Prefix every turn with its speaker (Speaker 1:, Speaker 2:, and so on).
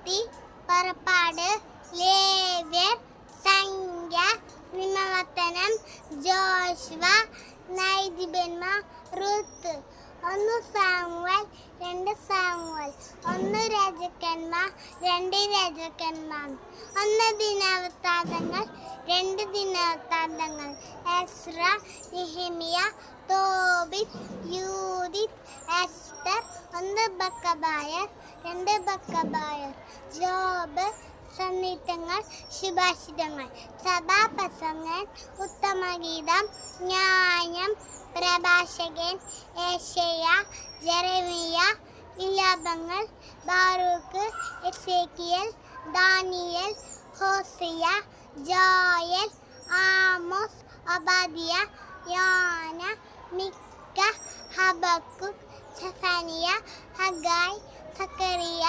Speaker 1: ഉൽപ്പത്തി, പുറപ്പാട്, ലേവ്യർ, സംഖ്യ, നിയമവചനം, ജോശുവ, നൈതിബന്മാർ, റുത്ത്. 1 സാമുവേൽ, 2 സാമുവേൽ, 1 രാജാക്കന്മാർ, 2 രാജാക്കന്മാർ, 1 ദിനവൃത്താന്തങ്ങൾ, 2 ദിനവൃത്താന്തങ്ങൾ, Ezra, Nehemiah, Tobit, Judith, Esther, 1 ബക്കബായർ, 2 ബക്കബായർ, ജോബ്, സംഹിതങ്ങൾ, സുഭാഷിതങ്ങൾ, സഭാപ്രസംഗൻ, ഉത്തമഗീതം, ന്യായം, പ്രഭാഷകൻ, യെശയ്യ, ജെറമിയ, വിലാപങ്ങൾ, Baruch, Ezekiel, Daniel, Hosea, Joel, Amos, Obadiah, Jonah, Micah, Habakkuk, Zephaniah, Haggai, Zacharia,